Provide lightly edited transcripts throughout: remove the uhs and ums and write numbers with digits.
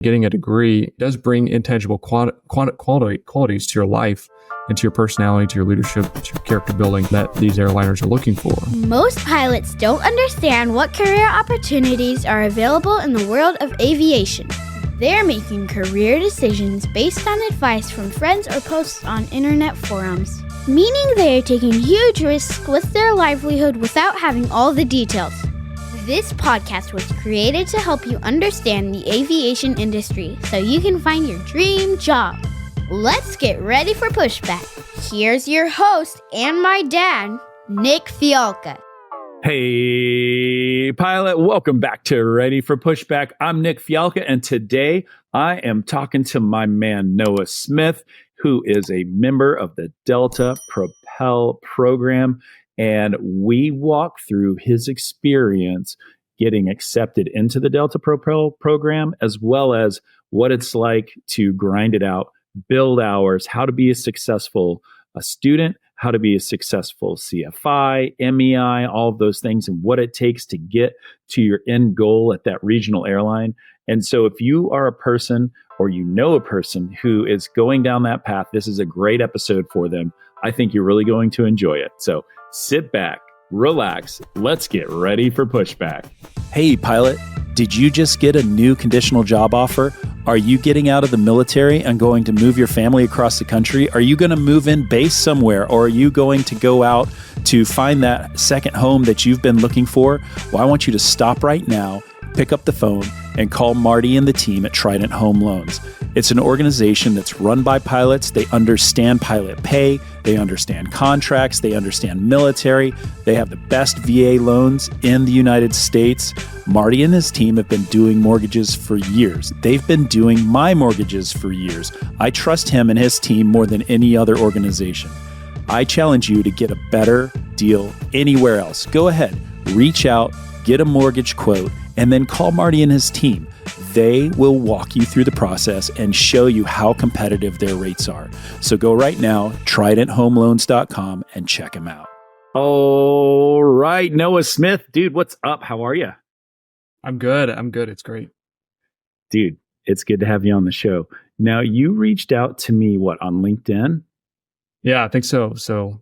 Getting a degree does bring intangible qualities to your life and to your personality, to your leadership, to your character building that these airliners are looking for. Most pilots don't understand what career opportunities are available in the world of aviation. They're making career decisions based on advice from friends or posts on internet forums, meaning they're taking huge risks with their livelihood without having all the details. This podcast was created to help you understand the aviation industry so you can find your dream job. Let's get ready for Pushback. Here's your host and my dad, Nick Fialka. Hey, pilot, welcome back to Ready for Pushback. I'm Nick Fialka, and today I am talking to my man, Noah Smith, who is a member of the Delta Propel program. And we walk through his experience getting accepted into the Delta Propel program, as well as what it's like to grind it out, build hours, how to be a successful student, how to be a successful CFI, MEI, all of those things, and what it takes to get to your end goal at that regional airline. And so if you are a person or you know a person who is going down that path, this is a great episode for them. I think you're really going to enjoy it. So sit back, relax, let's get ready for Pushback. Hey, pilot, did you just get a new conditional job offer? Are you getting out of the military and going to move your family across the country? Are you going to move in base somewhere, or are you going to go out to find that second home that you've been looking for? Well, I want you to stop right now, pick up the phone, and call Marty and the team at Trident Home Loans. It's an organization that's run by pilots. They understand pilot pay. They understand contracts. They understand military. They have the best VA loans in the United States. Marty and his team have been doing mortgages for years. They've been doing my mortgages for years. I trust him and his team more than any other organization. I challenge you to get a better deal anywhere else. Go ahead, reach out, get a mortgage quote, and then call Marty and his team. They will walk you through the process and show you how competitive their rates are. So go right now, tridenthomeloans.com, and check them out. All right, Noah Smith, dude, what's up? How are you? I'm good. It's great. Dude, it's good to have you on the show. Now, you reached out to me, on LinkedIn? Yeah, I think so.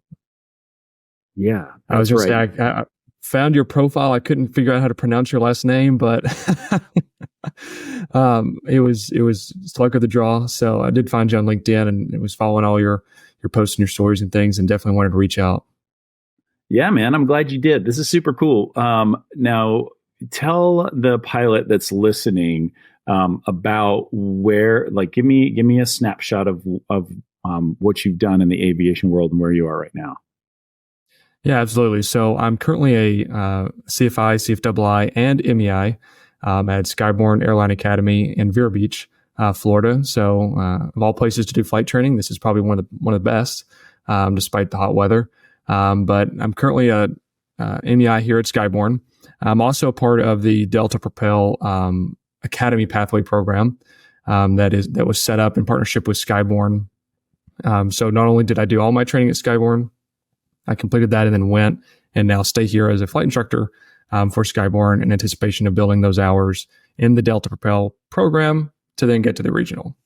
Yeah, I was just right. I found your profile. I couldn't figure out how to pronounce your last name, but it was luck of the draw. So I did find you on LinkedIn, and it was following all your posts and your stories and things, and definitely wanted to reach out. Yeah, man, I'm glad you did. This is super cool. Now, tell the pilot that's listening about where, give me a snapshot of what you've done in the aviation world and where you are right now. Yeah, absolutely. So I'm currently a CFI, CFII, and MEI at Skyborne Airline Academy in Vero Beach, Florida. So of all places to do flight training, this is probably one of the best, despite the hot weather. But I'm currently a MEI here at Skyborne. I'm also a part of the Delta Propel Academy Pathway program that was set up in partnership with Skyborne. So not only did I do all my training at Skyborne, I completed that and then went and now stay here as a flight instructor for Skyborne in anticipation of building those hours in the Delta Propel program to then get to the regional.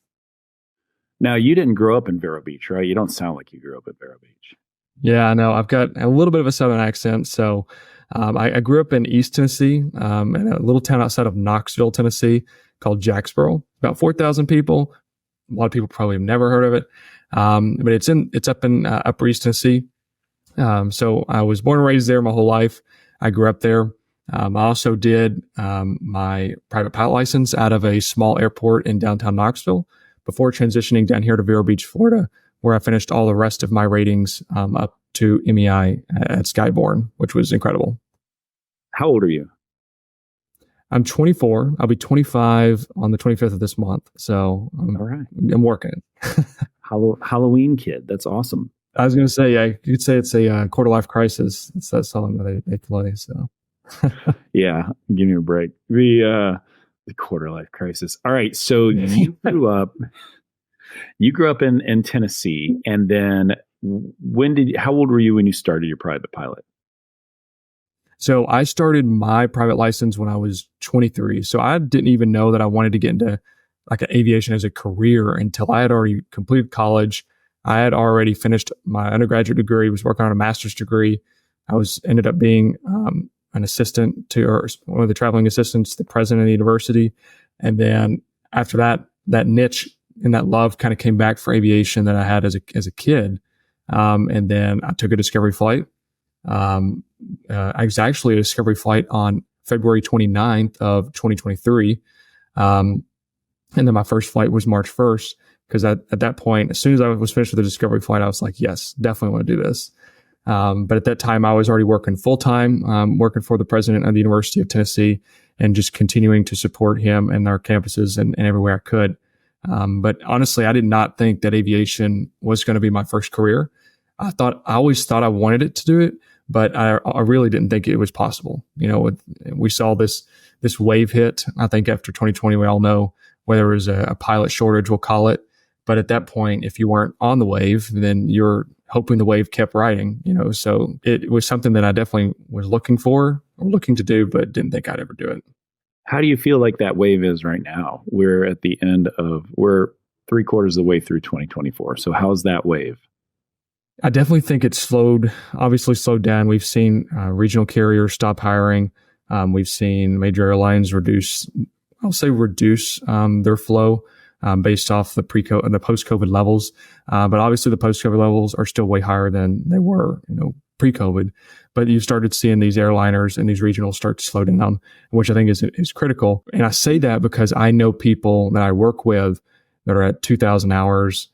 Now, you didn't grow up in Vero Beach, right? You don't sound like you grew up in Vero Beach. Yeah, I know. I've got a little bit of a Southern accent. So I grew up in East Tennessee, in a little town outside of Knoxville, Tennessee, called Jacksboro. About 4,000 people. A lot of people probably have never heard of it, but it's up in Upper East Tennessee. So I was born and raised there my whole life. I grew up there. I also did my private pilot license out of a small airport in downtown Knoxville before transitioning down here to Vero Beach, Florida, where I finished all the rest of my ratings up to MEI at Skyborne, which was incredible. How old are you? I'm 24. I'll be 25 on the 25th of this month. So all right. I'm working. Halloween kid. That's awesome. I was going to say, yeah, you could say it's a quarter life crisis. It's that song that they play. So, yeah, give me a break. The quarter life crisis. All right. So you grew up in Tennessee, and then how old were you when you started your private pilot? So I started my private license when I was 23. So I didn't even know that I wanted to get into like aviation as a career until I had already completed college. I had already finished my undergraduate degree, was working on a master's degree. I ended up being an assistant to, or one of the traveling assistants, the president of the university. And then after that, that niche and that love kind of came back for aviation that I had as a kid. And then I took a discovery flight. I was actually a discovery flight on February 29th of 2023. And then my first flight was March 1st, because at that point, as soon as I was finished with the discovery flight, I was like, yes, definitely want to do this. But at that time, I was already working full time, working for the president of the University of Tennessee, and just continuing to support him and our campuses and everywhere I could. But honestly, I did not think that aviation was going to be my first career. I always thought I wanted it to do it, but I really didn't think it was possible. We saw this wave hit. I think after 2020, we all know whether it was a pilot shortage, we'll call it. But at that point, if you weren't on the wave, then you're hoping the wave kept riding, so it was something that I definitely was looking to do, but didn't think I'd ever do it. How do you feel like that wave is right now? We're 3/4 of the way through 2024. So how's that wave? I definitely think it's obviously slowed down. We've seen regional carriers stop hiring. We've seen major airlines reduce their flow based off the post-COVID levels. But obviously the post-COVID levels are still way higher than they were, pre-COVID. But you started seeing these airliners and these regionals start to slow down, which I think is critical. And I say that because I know people that I work with that are at 2,000 hours,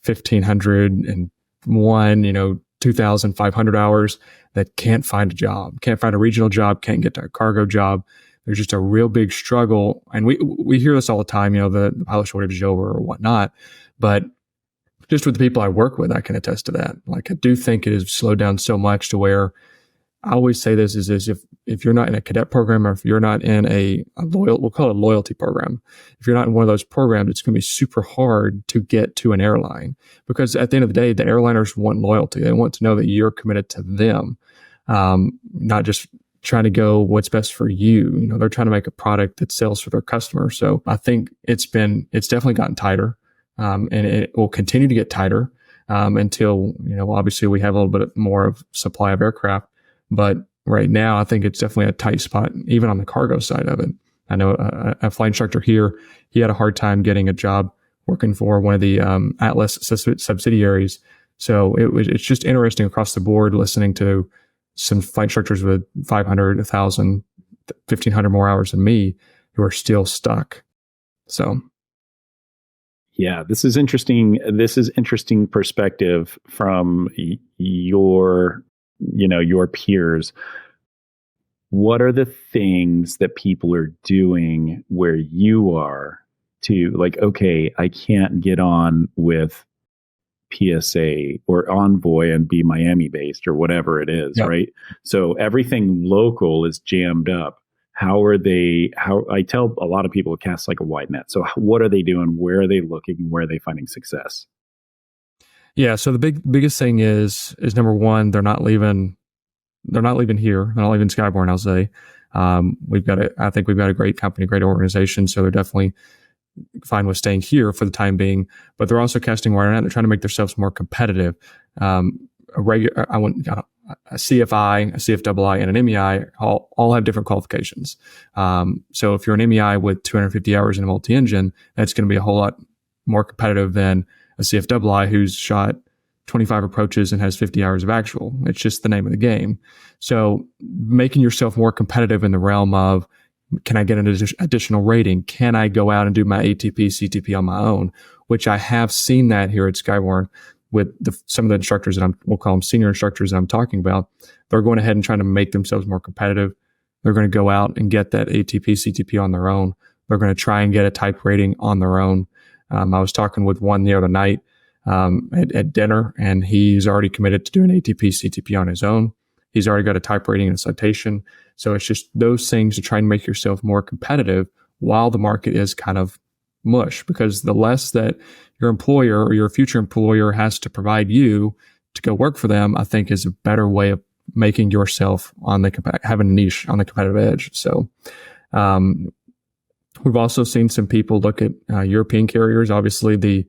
1,501, 2,500 hours that can't find a job, can't find a regional job, can't get to a cargo job. There's just a real big struggle. And we hear this all the time, the pilot shortage is over or whatnot. But just with the people I work with, I can attest to that. Like, I do think it has slowed down so much to where I always say this is if you're not in a cadet program, or if you're not in we'll call it a loyalty program. If you're not in one of those programs, it's going to be super hard to get to an airline, because at the end of the day, the airliners want loyalty. They want to know that you're committed to them, not just trying to go what's best for you. They're trying to make a product that sells for their customers. So I think it's definitely gotten tighter, and it will continue to get tighter until, obviously we have a little bit more of supply of aircraft. But right now, I think it's definitely a tight spot, even on the cargo side of it. I know a flight instructor here, he had a hard time getting a job working for one of the Atlas subsidiaries. So it's just interesting across the board listening to some flight instructors with 500, 1,000, 1,500 more hours than me who are still stuck. So. Yeah, this is interesting. This is interesting perspective from your peers. What are the things that people are doing where you are to, like, okay, I can't get on with PSA or Envoy and be Miami based or whatever it is, yep. Right? So everything local is jammed up. How I tell a lot of people to cast like a wide net. So what are they doing? Where are they looking? Where are they finding success? Yeah. So the biggest thing is number one, they're not leaving here. They're not leaving Skyborn, I'll say. I think we've got a great company, great organization. So they're definitely fine with staying here for the time being, but they're also casting wider net. They're trying to make themselves more competitive. A CFI, a CFII, and an MEI all have different qualifications. So if you're an MEI with 250 hours in a multi-engine, that's going to be a whole lot more competitive than a CFII who's shot 25 approaches and has 50 hours of actual. It's just the name of the game. So making yourself more competitive in the realm of, can I get an additional rating? Can I go out and do my ATP, CTP on my own? Which I have seen that here at Skyborn with some of the instructors that we'll call them senior instructors that I'm talking about. They're going ahead and trying to make themselves more competitive. They're going to go out and get that ATP, CTP on their own. They're going to try and get a type rating on their own. I was talking with one the other night at dinner, and he's already committed to doing ATP, CTP on his own. He's already got a type rating and a citation. So it's just those things to try and make yourself more competitive while the market is kind of mush, because the less that your employer or your future employer has to provide you to go work for them, I think is a better way of making yourself having a niche on the competitive edge. So, We've also seen some people look at European carriers. Obviously, the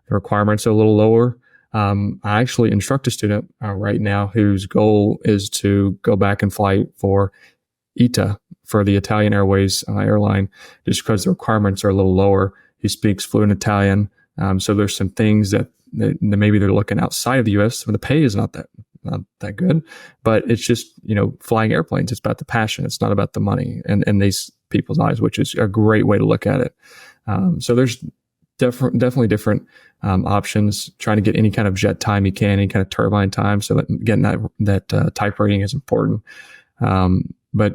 requirements are a little lower. I actually instruct a student right now whose goal is to go back and fly for ITA, for the Italian Airways airline, just because the requirements are a little lower. He speaks fluent Italian. So there's some things that maybe they're looking outside of the U.S. So the pay is not that good, but it's just, flying airplanes. It's about the passion. It's not about the money in these people's eyes, which is a great way to look at it. So there's definitely different options. Trying to get any kind of jet time you can, any kind of turbine time, so that getting that type rating is important. But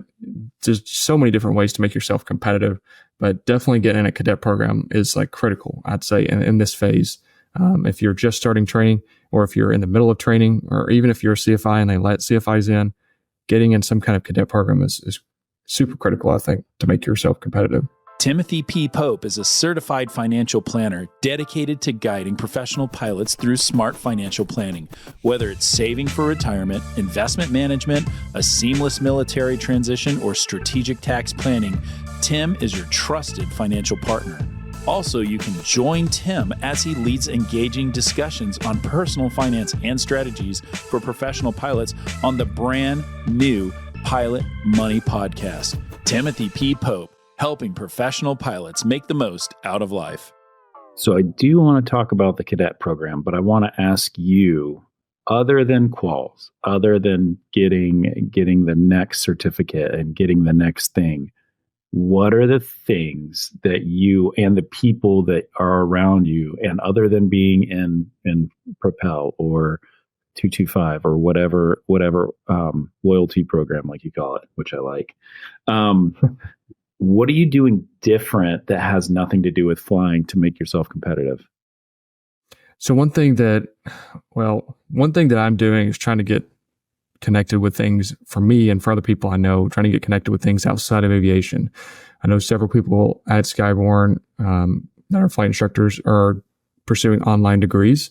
there's so many different ways to make yourself competitive. But definitely getting in a cadet program is like critical, I'd say, in this phase. If you're just starting training, or if you're in the middle of training, or even if you're a CFI and they let CFIs in, getting in some kind of cadet program is super critical, I think, to make yourself competitive. Timothy P. Pope is a certified financial planner dedicated to guiding professional pilots through smart financial planning. Whether it's saving for retirement, investment management, a seamless military transition, or strategic tax planning, Tim is your trusted financial partner. Also, you can join Tim as he leads engaging discussions on personal finance and strategies for professional pilots on the brand new Pilot Money podcast. Timothy P. Pope, helping professional pilots make the most out of life. So I do want to talk about the cadet program, but I want to ask you, other than quals, other than getting the next certificate and getting the next thing, what are the things that you and the people that are around you, and other than being in Propel or 225 or whatever loyalty program, like you call it, which I like, what are you doing different that has nothing to do with flying to make yourself competitive? So one thing that I'm doing is trying to get connected with things for me and for other people I know, trying to get connected with things outside of aviation. I know several people at Skyborn that are flight instructors are pursuing online degrees,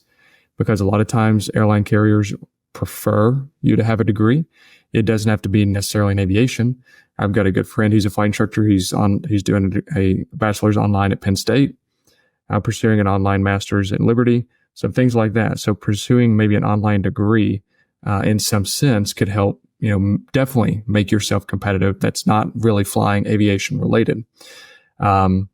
because a lot of times airline carriers prefer you to have a degree. It doesn't have to be necessarily in aviation. I've got a good friend. He's a flight instructor. He's doing a bachelor's online at Penn State. I'm pursuing an online master's at Liberty. Some things like that. So pursuing maybe an online degree in some sense could help, definitely make yourself competitive. That's not really flying aviation related. So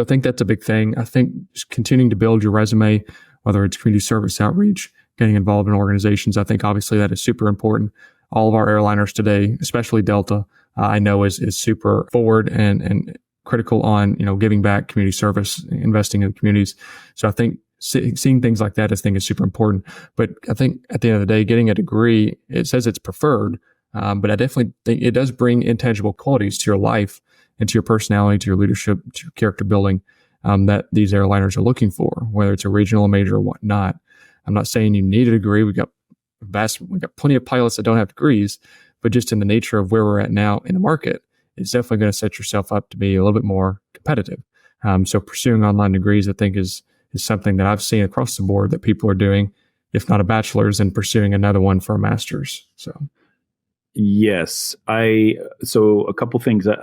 I think that's a big thing. I think just continuing to build your resume, whether it's community service outreach, getting involved in organizations. I think obviously that is super important. All of our airliners today, especially Delta, I know is super forward and critical on, giving back, community service, investing in communities. So I think seeing things like that, I think, is super important. But I think at the end of the day, getting a degree, it says it's preferred, but I definitely think it does bring intangible qualities to your life and to your personality, to your leadership, to your character building, that these airliners are looking for, whether it's a regional, a major, or whatnot. I'm not saying you need a degree. We got plenty of pilots that don't have degrees, but just in the nature of where we're at now in the market, it's definitely going to set yourself up to be a little bit more competitive. So pursuing online degrees, I think, is something that I've seen across the board that people are doing, if not a bachelor's, and pursuing another one for a master's. So, yes, so a couple things that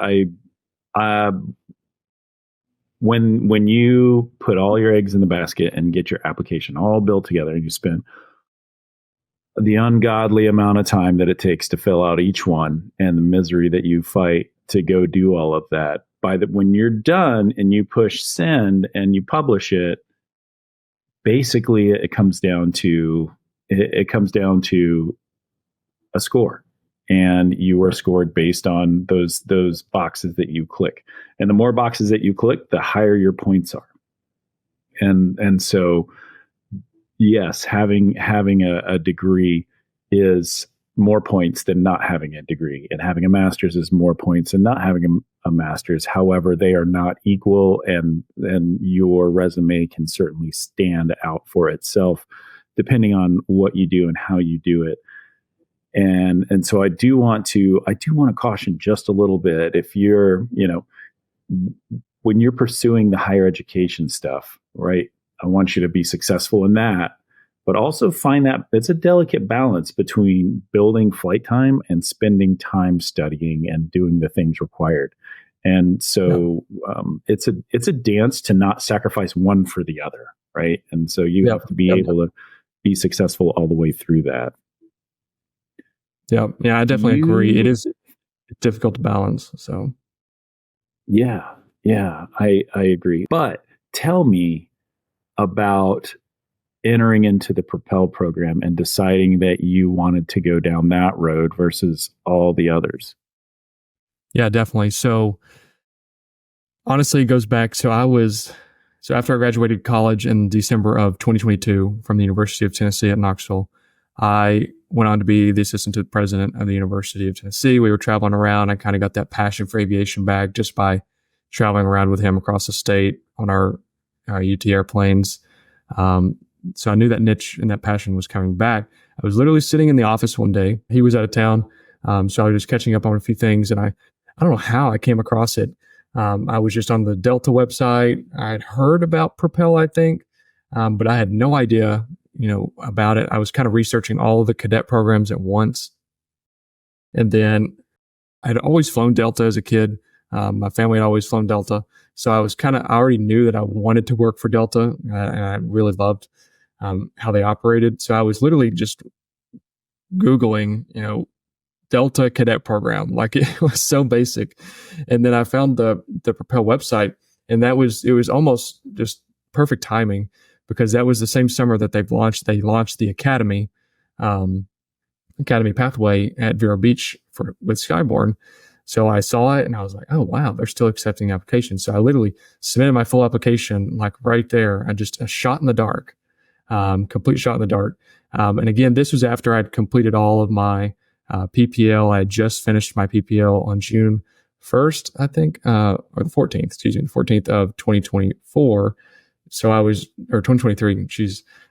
when you put all your eggs in the basket and get your application all built together, and you spend the ungodly amount of time that it takes to fill out each one, and the misery that you fight to go do all of that, when you're done and you push send and you publish it, basically it comes down to a score, and you are scored based on those boxes that you click, and the more boxes that you click, the higher your points are. And so yes, having a degree is more points than not having a degree, and having a master's is more points than not having a master's. However, they are not equal, and your resume can certainly stand out for itself depending on what you do and how you do it. And so I do want to caution just a little bit. If you're, when you're pursuing the higher education stuff, right? I want you to be successful in that, but also find that it's a delicate balance between building flight time and spending time studying and doing the things required. And so it's a dance to not sacrifice one for the other, right? And so you have to be able to be successful all the way through that. Yeah, I definitely agree. It is difficult to balance. So, yeah, I agree. But tell me about entering into the Propel program and deciding that you wanted to go down that road versus all the others. yeah, definitely. So, honestly, it goes back. So after I graduated college in December of 2022 from the University of Tennessee at Knoxville, I went on to be the assistant to the president of the University of Tennessee. We were traveling around. I kind of got that passion for aviation back just by traveling around with him across the state on our UT airplanes. So I knew that niche and that passion was coming back. I was literally sitting in the office one day. He was out of town. So I was just catching up on a few things, and I don't know how I came across it. I was just on the Delta website. I had heard about Propel, I think, but I had no idea, about it. I was kind of researching all of the cadet programs at once. And then I'd always flown Delta as a kid. My family had always flown Delta. So I already knew that I wanted to work for Delta, and I really loved how they operated. So I was literally just Googling, Delta cadet program. Like, it was so basic. And then I found the Propel website, and it was almost just perfect timing, because that was the same summer that they launched the Academy pathway at Vero Beach with Skyborne. So I saw it and I was like, oh wow, they're still accepting applications. So I literally submitted my full application, like right there. A shot in the dark, complete shot in the dark. And again, this was after I'd completed all of my PPL. I had just finished my PPL on June 1st, I think, or the 14th, the 14th of 2024. So or 2023,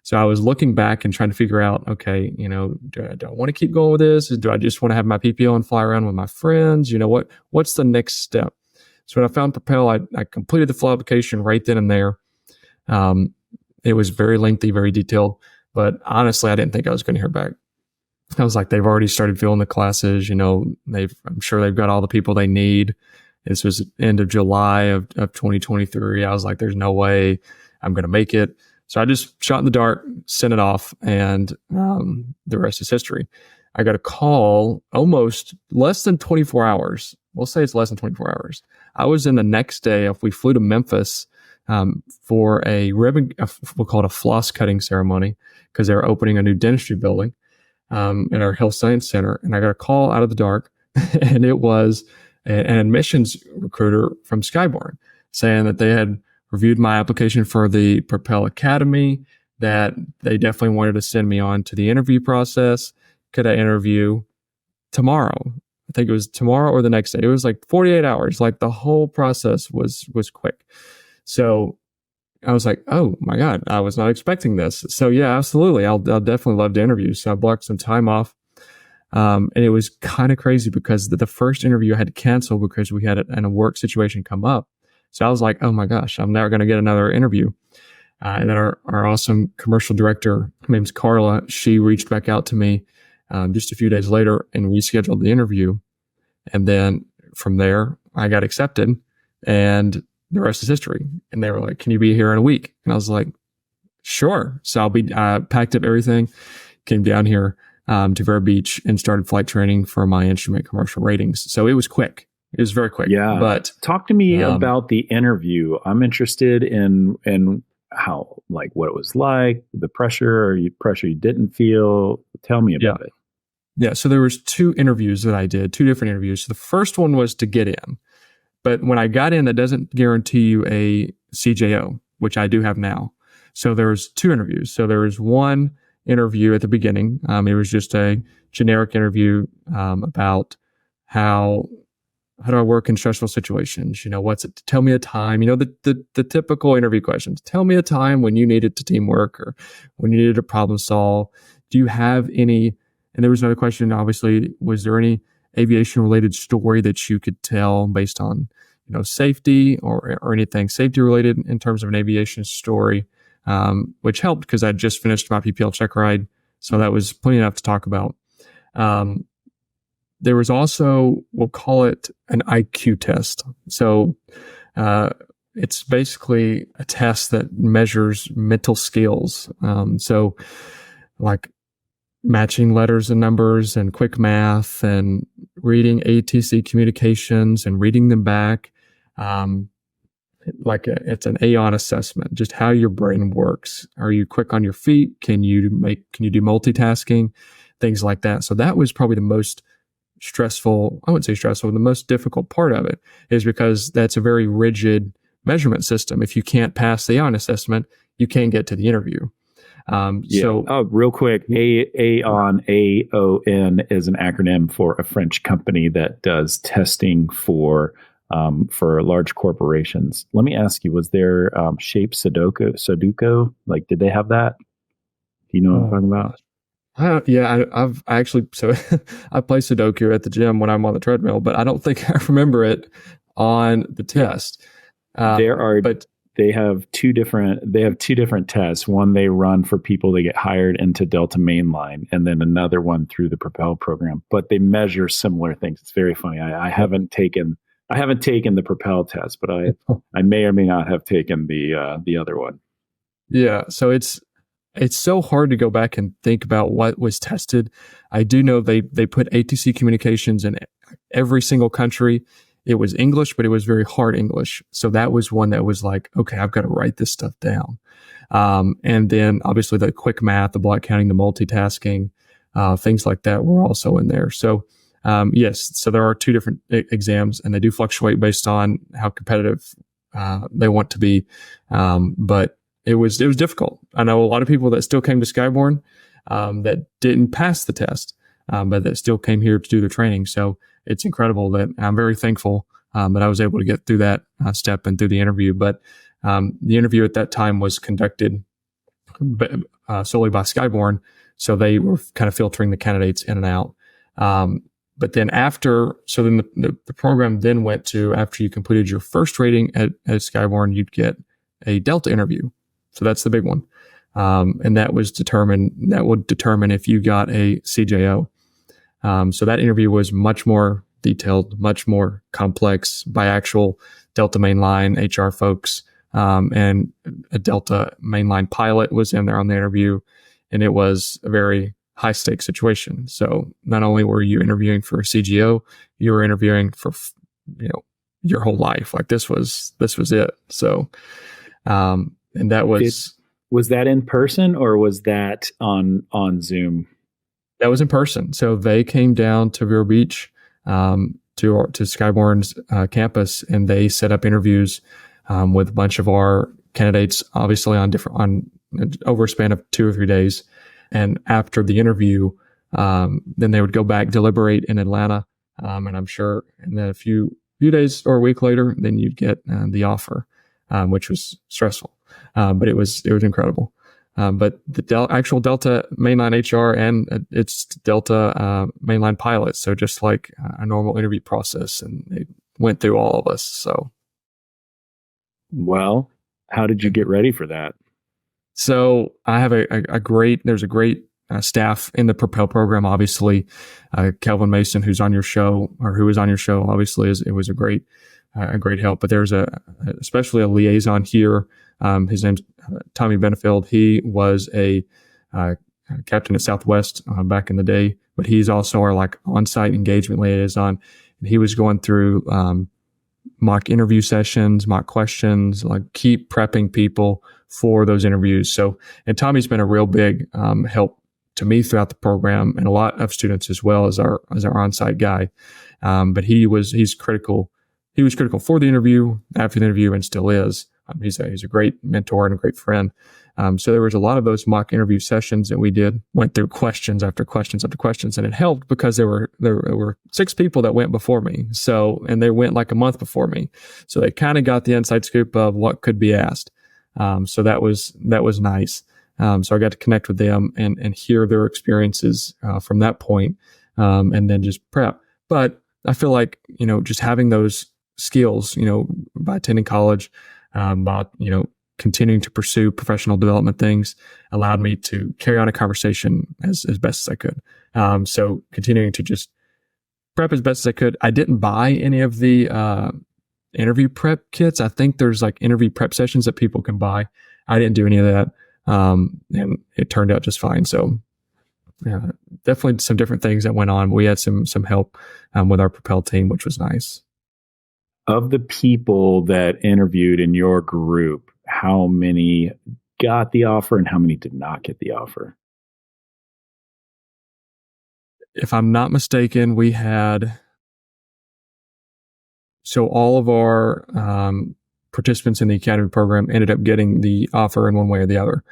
So I was looking back and trying to figure out, okay, do I want to keep going with this? Do I just want to have my PPL and fly around with my friends? What's the next step? So when I found Propel, I completed the full application right then and there. It was very lengthy, very detailed, but honestly, I didn't think I was going to hear back. I was like, they've already started filling the classes. I'm sure they've got all the people they need. This was end of July of 2023. I was like, there's no way I'm going to make it. So I just shot in the dark, sent it off, and the rest is history. I got a call almost less than 24 hours. We'll say it's less than 24 hours. I was in the next day. We flew to Memphis for we'll call it a floss cutting ceremony, because they were opening a new dentistry building in our health science center. And I got a call out of the dark, and it was an admissions recruiter from Skyborne saying that they had reviewed my application for the Propel Academy, that they definitely wanted to send me on to the interview process. Could I interview tomorrow? I think it was tomorrow or the next day. It was like 48 hours. Like, the whole process was quick. So I was like, oh my God, I was not expecting this. So yeah, absolutely. I'll definitely love to interview. So I blocked some time off. And it was kind of crazy, because the first interview I had to cancel because we had a work situation come up. So I was like, oh my gosh, I'm never going to get another interview. And then our awesome commercial director, her name's Carla, she reached back out to me just a few days later and rescheduled the interview. And then from there, I got accepted, and the rest is history. And they were like, can you be here in a week? And I was like, sure. So I packed up everything, came down here to Vero Beach, and started flight training for my instrument commercial ratings. So it was quick. It was very quick. Yeah. But talk to me about the interview. I'm interested in how, like, what it was like, the pressure you didn't feel. Tell me about it. Yeah. So there was two interviews that I did, two different interviews. So the first one was to get in. But when I got in, that doesn't guarantee you a CJO, which I do have now. So there was two interviews. So there was one interview at the beginning. It was just a generic interview about how do I work in stressful situations? What's it? Tell me a time. The typical interview questions. Tell me a time when you needed to teamwork, or when you needed to problem solve. Do you have any? And there was another question, obviously, was there any aviation related story that you could tell based on, safety or anything safety related in terms of an aviation story, which helped because I just finished my PPL check ride. So that was plenty enough to talk about. there was also, we'll call it an IQ test. So it's basically a test that measures mental skills. So like matching letters and numbers and quick math and reading ATC communications and reading them back. It's an Aon assessment, just how your brain works. Are you quick on your feet? Can you do multitasking? Things like that. So that was probably the most stressful. I wouldn't say stressful. The most difficult part of it is because that's a very rigid measurement system. If you can't pass the Aon assessment, you can't get to the interview. So real quick, Aon is an acronym for a French company that does testing for large corporations. Let me ask you, was there shape Sudoku? Like, did they have that? Do you know what I'm talking about? I've actually, so I play Sudoku at the gym when I'm on the treadmill, but I don't think I remember it on the test. They have two different tests. One they run for people that get hired into Delta Mainline, and then another one through the Propel program. But they measure similar things. It's very funny. I haven't taken the Propel test, but I may or may not have taken the other one. Yeah. So it's so hard to go back and think about what was tested. I do know they put ATC communications in every single country. It was English, but it was very hard English. So that was one that was like, okay, I've got to write this stuff down. And then obviously the quick math, the block counting, the multitasking, things like that were also in there. So yes, so there are two different exams, and they do fluctuate based on how competitive they want to be. But it was difficult. I know a lot of people that still came to Skyborne that didn't pass the test, but that still came here to do the training. So it's incredible that I'm very thankful that I was able to get through that step and through the interview. But the interview at that time was conducted solely by Skyborne, so they were kind of filtering the candidates in and out. But then the program then went to, after you completed your first rating at Skyborne, you'd get a Delta interview. So that's the big one. And that would determine if you got a CJO. So that interview was much more detailed, much more complex by actual Delta Mainline HR folks. And a Delta Mainline pilot was in there on the interview, and it was a very high stakes situation. So not only were you interviewing for a CGO, you were interviewing for, your whole life. Like this was it. So, and that was that in person or was that on Zoom? That was in person. So they came down to Vero Beach, to Skyborne's campus, and they set up interviews with a bunch of our candidates, obviously on over a span of 2 or 3 days. And after the interview, then they would go back, deliberate in Atlanta, and I'm sure, and then a few days or a week later, then you'd get the offer, which was stressful, but it was incredible. But the actual Delta Mainline HR and it's Delta Mainline pilot, so just like a normal interview process, and they went through all of us. So, well, how did you get ready for that? So I have there's a great staff in the Propel program. Obviously, Kelvin Mason, who was on your show, obviously it was a great help. But there's especially a liaison here. His name's Tommy Benefield. He was a captain at Southwest back in the day, but he's also our on-site engagement liaison. And he was going through mock interview sessions, mock questions, keep prepping people for those interviews. So, and Tommy's been a real big help to me throughout the program, and a lot of students as well as our on-site guy. But he's critical. He was critical for the interview, after the interview, and still is. He's a great mentor and a great friend. So there was a lot of those mock interview sessions that we went through questions after questions after questions, and it helped because there were 6 people that went before me. So, and they went a month before me. So they kind of got the inside scoop of what could be asked. So that was nice. So I got to connect with them and hear their experiences, from that point, and then just prep. But I feel like, just having those skills, by attending college, about, continuing to pursue professional development things allowed me to carry on a conversation as best as I could. So continuing to just prep as best as I could. I didn't buy any of the interview prep kits. I think there's like interview prep sessions that people can buy. I didn't do any of that. And it turned out just fine. So yeah, definitely some different things that went on. We had some help with our Propel team, which was nice. Of the people that interviewed in your group, how many got the offer and how many did not get the offer? If I'm not mistaken, we had, so all of our participants in the academy program ended up getting the offer in one way or the other.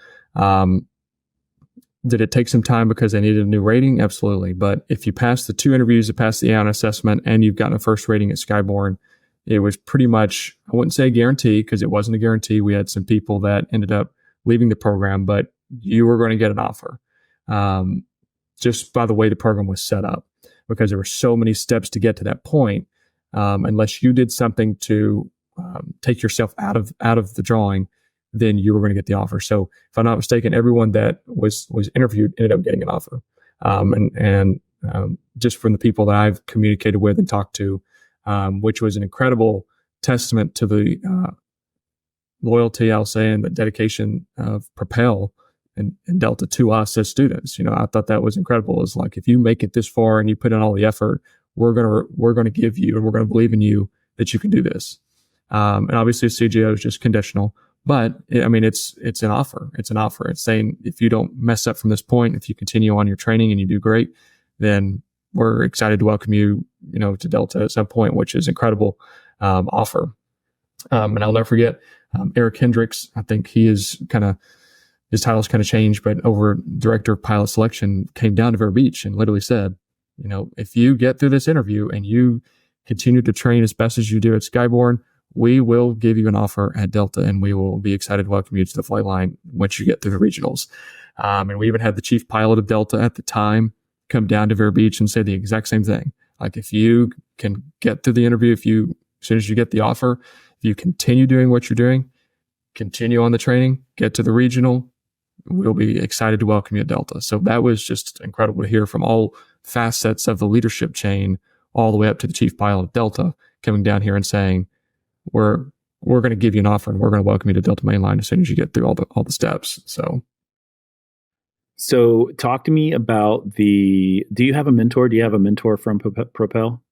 Did it take some time because they needed a new rating? Absolutely. But if you pass the 2 interviews, you pass the Airline assessment, and you've gotten a first rating at Skyborne, it was pretty much, I wouldn't say a guarantee because it wasn't a guarantee. We had some people that ended up leaving the program, but you were going to get an offer. Just by the way the program was set up, because there were so many steps to get to that point. Unless you did something to take yourself out of the drawing, then you were going to get the offer. So if I'm not mistaken, everyone that was interviewed ended up getting an offer. And just from the people that I've communicated with and talked to, which was an incredible testament to the loyalty, I'll say, and the dedication of Propel and Delta to us as students. I thought that was incredible. It's like, if you make it this far and you put in all the effort, we're going to give you, and we're going to believe in you that you can do this. And obviously CGO is just conditional, but it's an offer. It's an offer. It's saying, if you don't mess up from this point, if you continue on your training and you do great, then we're excited to welcome you, to Delta at some point, which is incredible offer. And I'll never forget Eric Hendricks. I think his title's kind of changed, but over director of pilot selection came down to Vero Beach and literally said, if you get through this interview and you continue to train as best as you do at Skyborne, we will give you an offer at Delta, and we will be excited to welcome you to the flight line once you get through the regionals. And we even had the chief pilot of Delta at the time come down to Vero Beach and say the exact same thing. Like, if you can get through the interview, as soon as you get the offer, if you continue doing what you're doing, continue on the training, get to the regional, we'll be excited to welcome you at Delta. So that was just incredible to hear from all facets of the leadership chain, all the way up to the chief pilot of Delta, coming down here and saying, we're going to give you an offer and we're going to welcome you to Delta Mainline as soon as you get through all the steps. So talk to me about do you have a mentor? Do you have a mentor from Propel?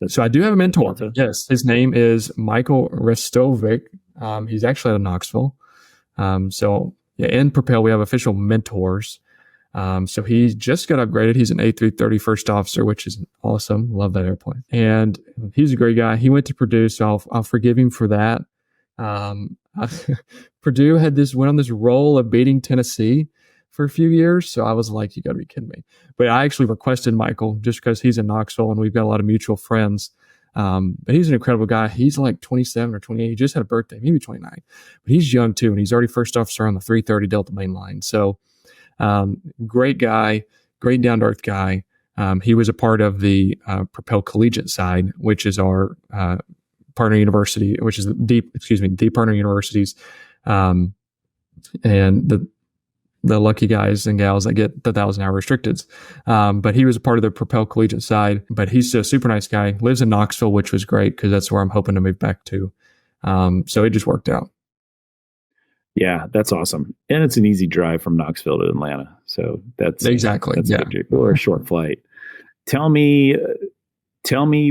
So I do have a mentor. Delta? Yes. His name is Michael Restovic. He's actually out of Knoxville. In Propel, we have official mentors. So he just got upgraded. He's an A330 first officer, which is awesome. Love that airplane. And he's a great guy. He went to Purdue, so I'll forgive him for that. Purdue went on this roll of beating Tennessee for a few years. So I was like, you got to be kidding me. But I actually requested Michael just because he's in Knoxville and we've got a lot of mutual friends. But he's an incredible guy. He's like 27 or 28. He just had a birthday, maybe 29. But he's young too, and he's already first officer on the 330 Delta Mainline. So great guy, great down-to-earth guy. He was a part of the Propel Collegiate side, which is our partner university, which is the partner universities, and the lucky guys and gals that get the 1,000-hour restricteds. But he was a part of the Propel Collegiate side. But he's a super nice guy. Lives in Knoxville, which was great because that's where I'm hoping to move back to. So it just worked out. Yeah, that's awesome. And it's an easy drive from Knoxville to Atlanta. So that's exactly or a short flight. Tell me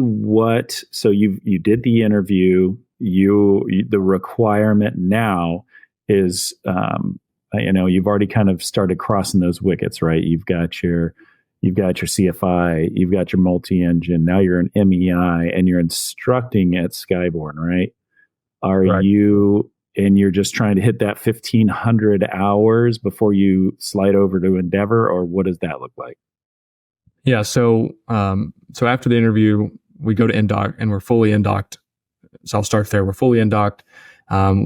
what, so you did the interview, the requirement now is, you've already kind of started crossing those wickets, right? You've got your CFI, you've got your multi-engine, now you're an MEI and you're instructing at Skyborne, right? Right. And you're just trying to hit that 1,500 hours before you slide over to Endeavor, or what does that look like? Yeah. So after the interview, we go to NDOC and we're fully NDOC'd. So I'll start there. We're fully NDOC'd.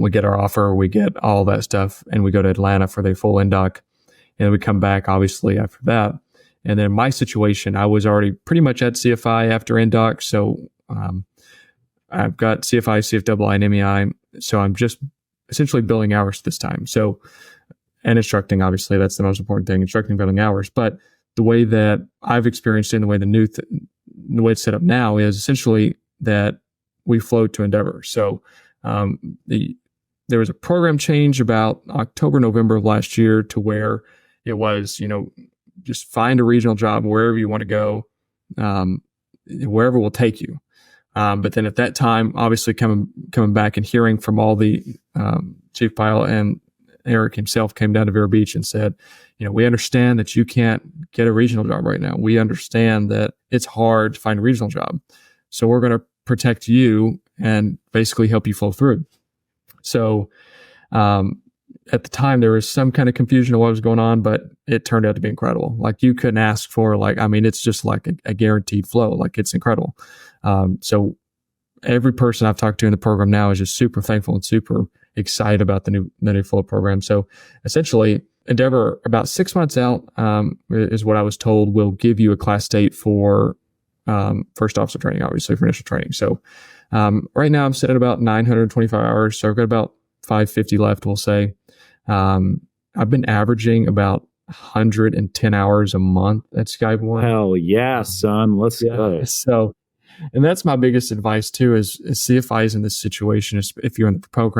We get our offer, we get all that stuff, and we go to Atlanta for the full NDOC. And we come back, obviously, after that. And then my situation, I was already pretty much at CFI after NDOC. So I've got CFI, CFII, and MEI. So I'm just essentially billing hours this time. So, and instructing, obviously, that's the most important thing, instructing, billing hours. But the way that I've experienced it and the way the the way it's set up now is essentially that we flow to Endeavor. So there was a program change about October, November of last year to where it was, just find a regional job wherever you want to go, wherever will take you. But then at that time, obviously coming back and hearing from all the chief pilot, and Eric himself came down to Vero Beach and said, we understand that you can't get a regional job right now. We understand that it's hard to find a regional job. So we're going to protect you and basically help you flow through. So at the time, there was some kind of confusion of what was going on, but it turned out to be incredible. Like, you couldn't ask for, it's just like a guaranteed flow. Like, it's incredible. So every person I've talked to in the program now is just super thankful and super excited about the new flow program. So essentially, Endeavor, about 6 months out, is what I was told, will give you a class date for first officer training, obviously, for initial training. So right now I'm sitting at about 925 hours. So I've got about 550 left, we'll say. I've been averaging about 110 hours a month at Skyborne. Hell yeah, son. Let's go. So, and that's my biggest advice too, is CFIs in this situation, if you're in the Propel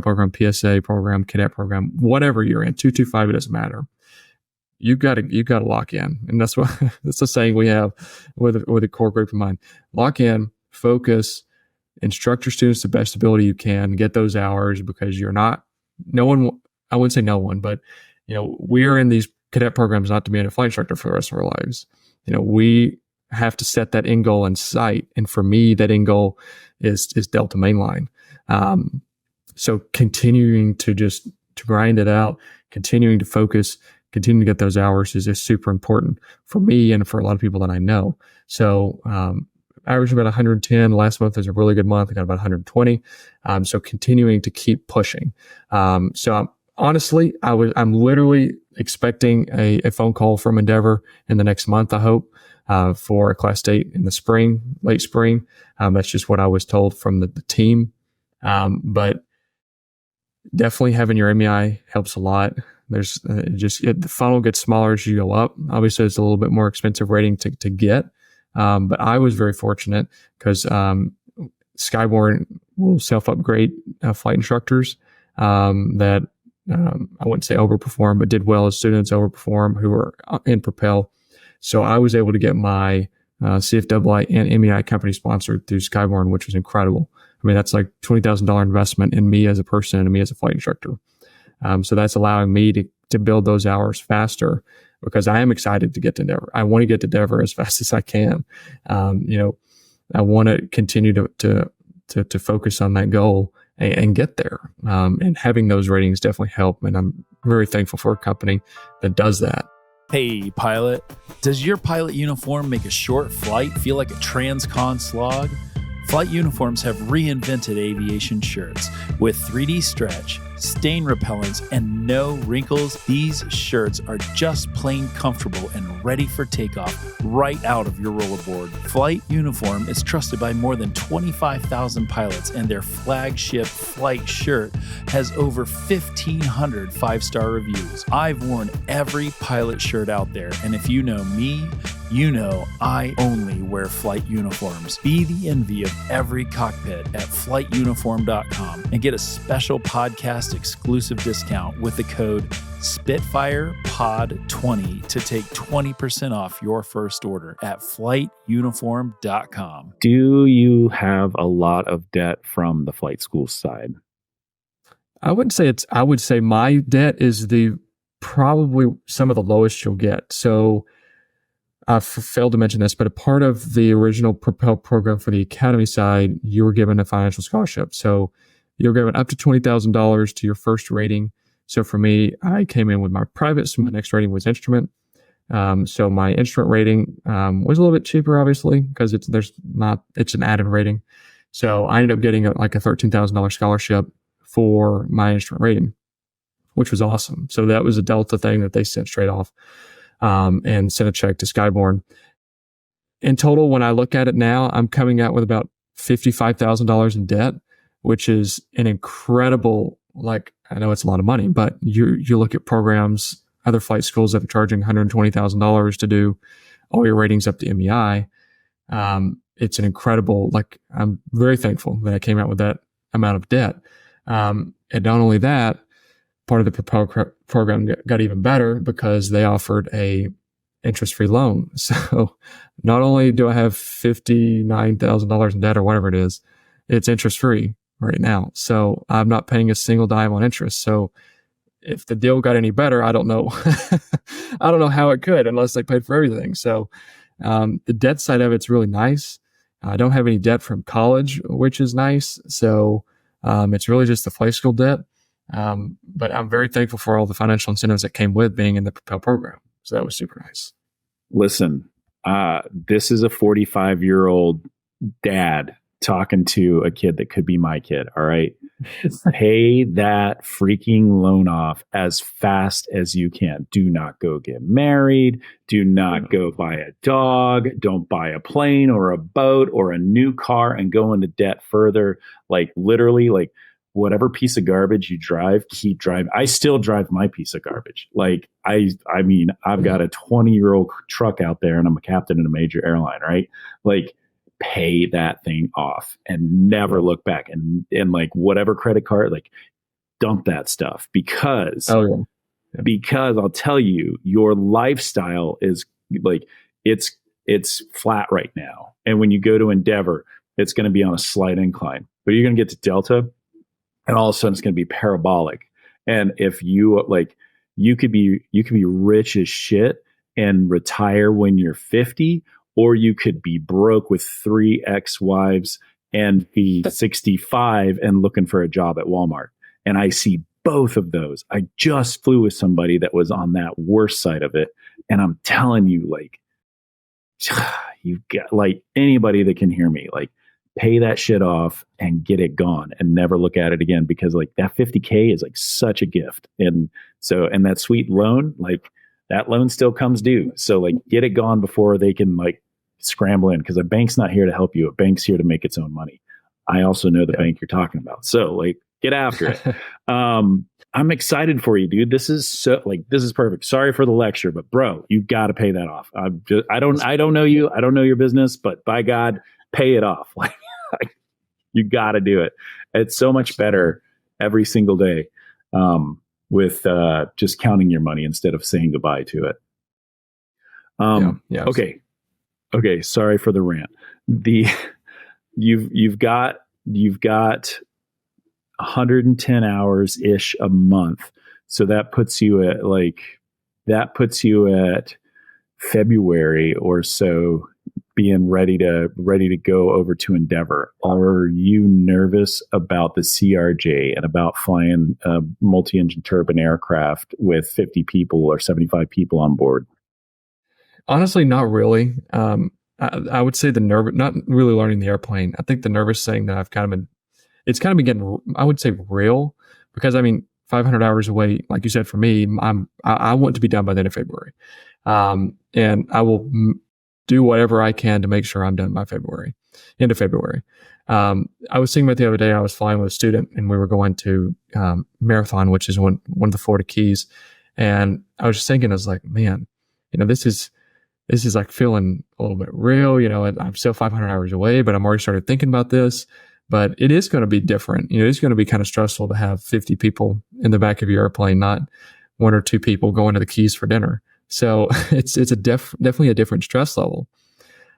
program, PSA program, cadet program, whatever you're in, 225, it doesn't matter. You got to lock in. And that's the saying we have with a core group of mine. Lock in, focus, instruct your students the best ability you can, get those hours, because I wouldn't say no one, but we are in these cadet programs not to be a flight instructor for the rest of our lives. We have to set that end goal in sight. And for me, that end goal is Delta Mainline. So continuing to grind it out, continuing to focus, continuing to get those hours is just super important for me and for a lot of people that I know. So, average about 110. Last month was a really good month. I got about 120. So continuing to keep pushing. So honestly, I'm literally expecting a phone call from Endeavor in the next month, I hope, for a class date in the spring, late spring. That's just what I was told from the team. But definitely having your MEI helps a lot. There's the funnel gets smaller as you go up. Obviously, it's a little bit more expensive rating to get. But I was very fortunate because Skyborne will self-upgrade flight instructors that I wouldn't say overperform, but did well as students overperform who were in Propel. So I was able to get my CFII and MEI company sponsored through Skyborne, which was incredible. I mean, that's like $20,000 investment in me as a person and me as a flight instructor. So that's allowing me to build those hours faster, because I am excited to get to Endeavor. I want to get to Endeavor as fast as I can. I want to continue to focus on that goal and get there. And having those ratings definitely help. And I'm very thankful for a company that does that. Hey, pilot. Does your pilot uniform make a short flight feel like a transcon slog? Flight Uniforms have reinvented aviation shirts with 3D stretch, stain repellents, and no wrinkles. These shirts are just plain comfortable and ready for takeoff right out of your rollerboard. Flight Uniform is trusted by more than 25,000 pilots, and their flagship flight shirt has over 1,500 five-star reviews. I've worn every pilot shirt out there, and if you know me, you know I only wear flight uniforms. Be the envy of every cockpit at flightuniform.com and get a special podcast exclusive discount with the code SpitfirePod20 to take 20% off your first order at flightuniform.com. Do you have a lot of debt from the flight school side? I would say my debt is probably some of the lowest you'll get. So I failed to mention this, but a part of the original Propel program for the academy side, you were given a financial scholarship. So you're given up to $20,000 to your first rating. So for me, I came in with my private, so my next rating was instrument. So my instrument rating was a little bit cheaper, obviously, because it's an added rating. So I ended up getting a $13,000 scholarship for my instrument rating, which was awesome. So that was a Delta thing that they sent straight off. And sent a check to Skyborne. In total, when I look at it now, I'm coming out with about $55,000 in debt, which is an incredible, I know it's a lot of money, but you look at programs, other flight schools that are charging $120,000 to do all your ratings up to MEI. It's an incredible, like, I'm very thankful that I came out with that amount of debt. And not only that, part of the Propel program got even better because they offered a interest-free loan. So not only do I have $59,000 in debt or whatever it is, it's interest-free right now. So I'm not paying a single dime on interest. So if the deal got any better, I don't know. I don't know how it could unless they paid for everything. So the debt side of it's really nice. I don't have any debt from college, which is nice. So it's really just the flight school debt. But I'm very thankful for all the financial incentives that came with being in the Propel program. So that was super nice. Listen, this is a 45-year-old dad talking to a kid that could be my kid. All right. Pay that freaking loan off as fast as you can. Do not go get married. Do not go buy a dog. Don't buy a plane or a boat or a new car and go into debt further. Like literally, like whatever piece of garbage you drive, keep driving. I still drive my piece of garbage. Like I mean, I've got a 20-year-old truck out there and I'm a captain in a major airline, right? Like, pay that thing off and never look back, and like whatever credit card, like dump that stuff because I'll tell you, your lifestyle is like it's flat right now, and when you go to Endeavor, it's going to be on a slight incline, but you're going to get to Delta and all of a sudden it's going to be parabolic. And if you like, you could be rich as shit and retire when you're 50, or you could be broke with 3 ex-wives and be 65 and looking for a job at Walmart. And I see both of those. I just flew with somebody that was on that worst side of it. And I'm telling you, like, you've got, like, anybody that can hear me, like, pay that shit off and get it gone and never look at it again, because like that 50K is like such a gift. And so, and that sweet loan, like that loan still comes due. So like get it gone before they can like scramble in, because a bank's not here to help you. A bank's here to make its own money. I also know the bank you're talking about. So like get after it. I'm excited for you, dude. This is so like, this is perfect. Sorry for the lecture, but bro, you got to pay that off. I don't know you. I don't know your business, but by God, pay it off. Like you got to do it. It's so much better every single day with just counting your money instead of saying goodbye to it. Okay. Sorry for the rant. You've got 110 hours ish a month. So that puts you at February or so, being ready to go over to Endeavor. Are you nervous about the CRJ and about flying a multi-engine turbine aircraft with 50 people or 75 people on board? Honestly, not really. I would say the nerve, not really learning the airplane. I think the nervous thing that I've it's kind of been getting, I would say, real, because I mean, 500 hours away, like you said, for me, I want to be done by the end of February. And I will do whatever I can to make sure I'm done by end of February. I was thinking about the other day, I was flying with a student and we were going to Marathon, which is one of the Florida Keys. And I was just thinking, I was like, man, this is like feeling a little bit real. I'm still 500 hours away, but I'm already started thinking about this. But it is going to be different. It's going to be kind of stressful to have 50 people in the back of your airplane, not 1 or 2 people going to the Keys for dinner. So it's definitely a different stress level.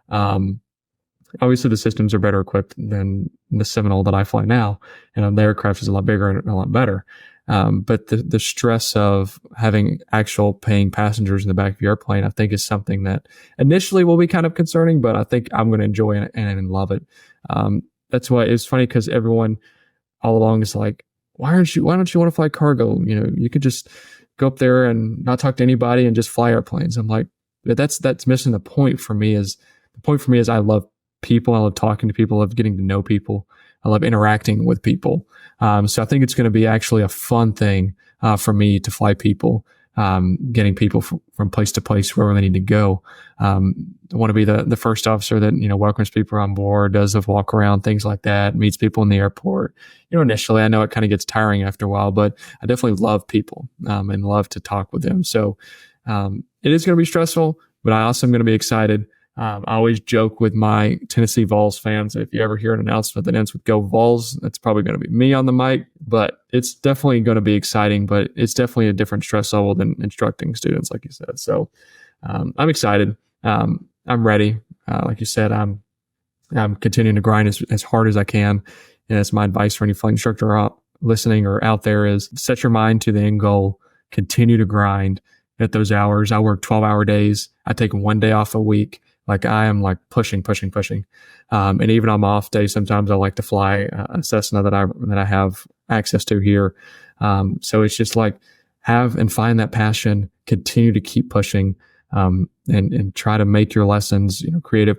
Obviously the systems are better equipped than the Seminole that I fly now, and the aircraft is a lot bigger and a lot better. But the stress of having actual paying passengers in the back of your airplane, I think, is something that initially will be kind of concerning, but I think I'm going to enjoy it and love it. That's why it's funny, because everyone all along is like, why don't you want to fly cargo? You could just go up there and not talk to anybody and just fly airplanes. I'm like, that's missing the point for me. Is I love people. I love talking to people. I love getting to know people. I love interacting with people. So I think it's going to be actually a fun thing for me to fly people, getting people from place to place wherever they need to go. I want to be the first officer that, welcomes people on board, does a walk around, things like that, meets people in the airport. Initially, I know it kind of gets tiring after a while, but I definitely love people and love to talk with them. So it is going to be stressful, but I also am going to be excited. I always joke with my Tennessee Vols fans, if you ever hear an announcement that ends with "Go Vols," that's probably going to be me on the mic, but it's definitely going to be exciting, but it's definitely a different stress level than instructing students, like you said. So I'm excited. I'm ready. Like you said, I'm continuing to grind as hard as I can. And that's my advice for any flight instructor out listening or out there is set your mind to the end goal, continue to grind at those hours. I work 12-hour days. I take one day off a week. Like I am like pushing. And even on my off days, sometimes I like to fly a Cessna that I have access to here. So it's just like have and find that passion, continue to keep pushing, and try to make your lessons, creative,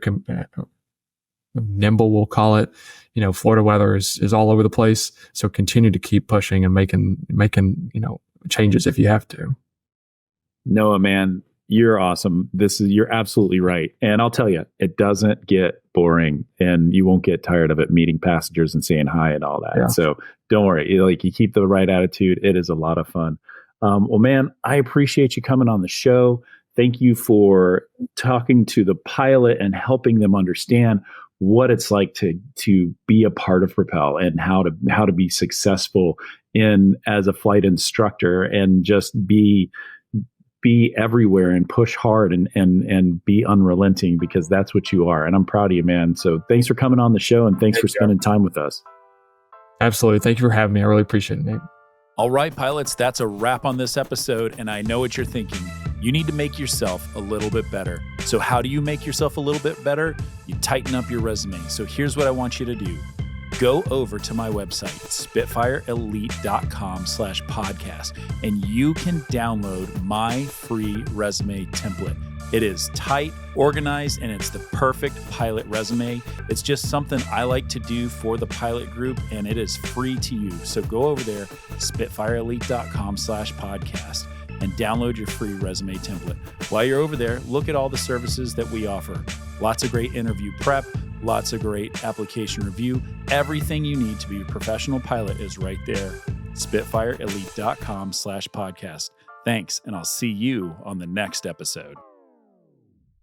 nimble, we'll call it. Florida weather is all over the place. So continue to keep pushing and making, changes if you have to. Noah, man, you're awesome. You're absolutely right. And I'll tell you, it doesn't get boring and you won't get tired of it meeting passengers and saying hi and all that. Yeah. So don't worry. You keep the right attitude. It is a lot of fun. Well, man, I appreciate you coming on the show. Thank you for talking to the pilot and helping them understand what it's like to be a part of Propel and how to be successful as a flight instructor and just be everywhere and push hard and be unrelenting, because that's what you are. And I'm proud of you, man. So thanks for coming on the show and thanks for spending time with us. Absolutely. Thank you for having me. I really appreciate it, Nate. All right, pilots, that's a wrap on this episode. And I know what you're thinking. You need to make yourself a little bit better. So how do you make yourself a little bit better? You tighten up your resume. So here's what I want you to do. Go over to my website, spitfireelite.com/podcast, and you can download my free resume template. It is tight, organized, and it's the perfect pilot resume. It's just something I like to do for the pilot group, and it is free to you. So go over there, spitfireelite.com/podcast, and download your free resume template. While you're over there, look at all the services that we offer. Lots of great interview prep, lots of great application review. Everything you need to be a professional pilot is right there. spitfireelite.com/podcast. Thanks, and I'll see you on the next episode.